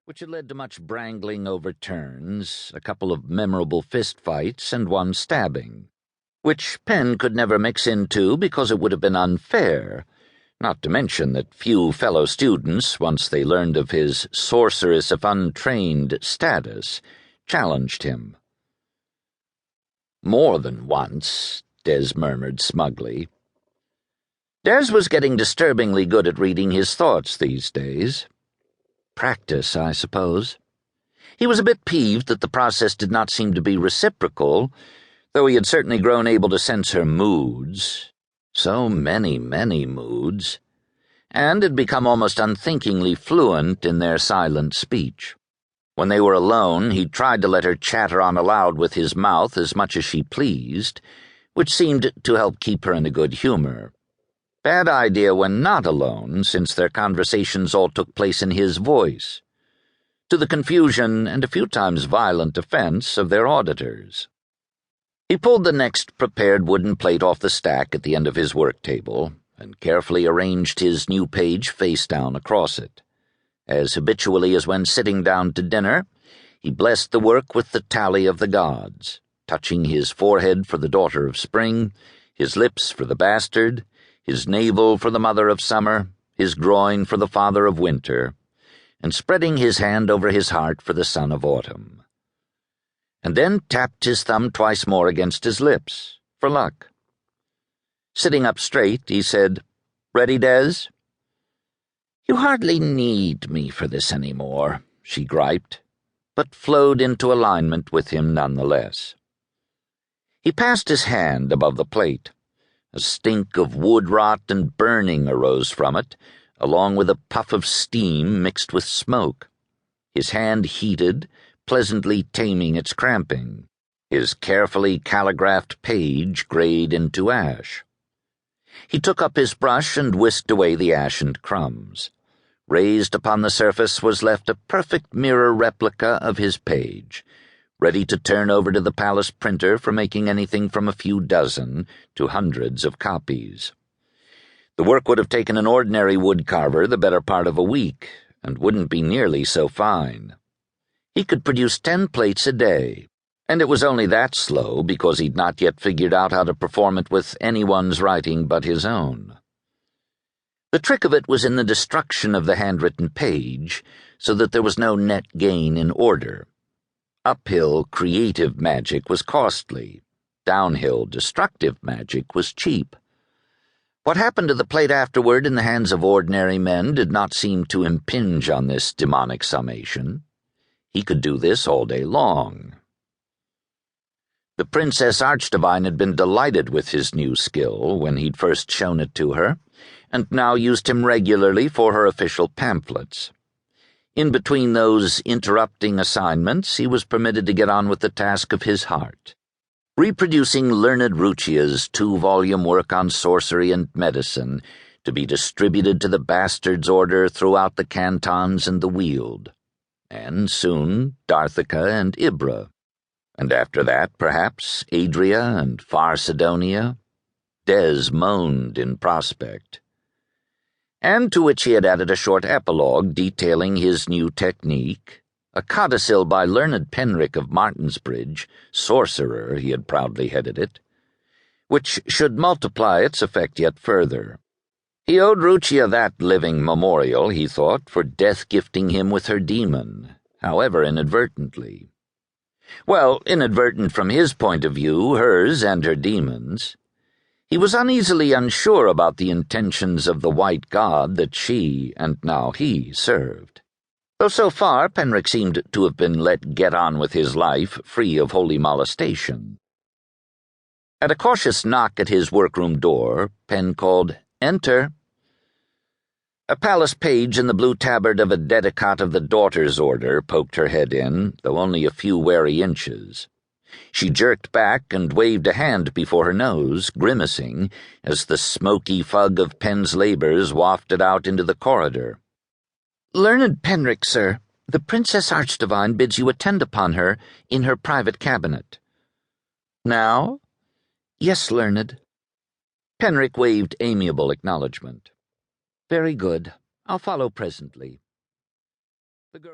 which had led to much brangling over turns, a couple of memorable fistfights, and one stabbing, which Pen could never mix into because it would have been unfair, not to mention that few fellow students, once they learned of his sorceress if untrained status, challenged him. "More than once," Des murmured smugly. Des was getting disturbingly good at reading his thoughts these days. Practice, I suppose. He was a bit peeved that the process did not seem to be reciprocal, though he had certainly grown able to sense her moods. So many moods. And had become almost unthinkingly fluent in their silent speech. When they were alone, he tried to let her chatter on aloud with his mouth as much as she pleased, which seemed to help keep her in a good humor. Bad idea when not alone, since their conversations all took place in his voice, to the confusion and a few times violent offense of their auditors. He pulled the next prepared wooden plate off the stack at the end of his work table and carefully arranged his new page face down across it. As habitually as when sitting down to dinner, he blessed the work with the tally of the gods, touching his forehead for the daughter of spring, his lips for the bastard, his navel for the mother of summer, his groin for the father of winter, and spreading his hand over his heart for the son of autumn. And then tapped his thumb twice more against his lips, for luck. Sitting up straight, he said, "Ready, Des?" "You hardly need me for this any more," she griped, but flowed into alignment with him nonetheless. He passed his hand above the plate. A stink of wood rot and burning arose from it, along with a puff of steam mixed with smoke. His hand heated, pleasantly taming its cramping. His carefully calligraphed page grayed into ash. He took up his brush and whisked away the ash and crumbs. Raised upon the surface was left a perfect mirror replica of his page, ready to turn over to the palace printer for making anything from a few dozen to hundreds of copies. The work would have taken an ordinary woodcarver the better part of a week, and wouldn't be nearly so fine. He could produce 10 plates a day, and it was only that slow because he'd not yet figured out how to perform it with anyone's writing but his own. The trick of it was in the destruction of the handwritten page, so that there was no net gain in order. Uphill creative magic was costly. Downhill destructive magic was cheap. What happened to the plate afterward in the hands of ordinary men did not seem to impinge on this demonic summation. He could do this all day long. The Princess-Archdivine had been delighted with his new skill when he'd first shown it to her, and now used him regularly for her official pamphlets. In between those interrupting assignments, he was permitted to get on with the task of his heart, reproducing Learned Ruchia's 2-volume work on sorcery and medicine, to be distributed to the bastards' order throughout the cantons and the Weald, and soon Darthica and Ibra, and after that, perhaps, Adria and far Sidonia. Des moaned in prospect. And to which he had added a short epilogue detailing his new technique, a codicil by learned Penric of Martinsbridge, sorcerer he had proudly headed it, which should multiply its effect yet further. He owed Ruchia that living memorial, he thought, for death-gifting him with her demon, however inadvertently. Well, inadvertent from his point of view, hers and her demon's. He was uneasily unsure about the intentions of the white god that she, and now he, served. Though so far Penric seemed to have been let get on with his life free of holy molestation. At a cautious knock at his workroom door, Pen called, "Enter." A palace page in the blue tabard of a dedicate of the Daughter's Order poked her head in, though only a few wary inches. She jerked back and waved a hand before her nose, grimacing, as the smoky fug of Pen's labors wafted out into the corridor. "Learned Penric, sir. The Princess-Archdivine bids you attend upon her in her private cabinet." "Now?" "Yes, learned." Penric waved amiable acknowledgment. "Very good. I'll follow presently."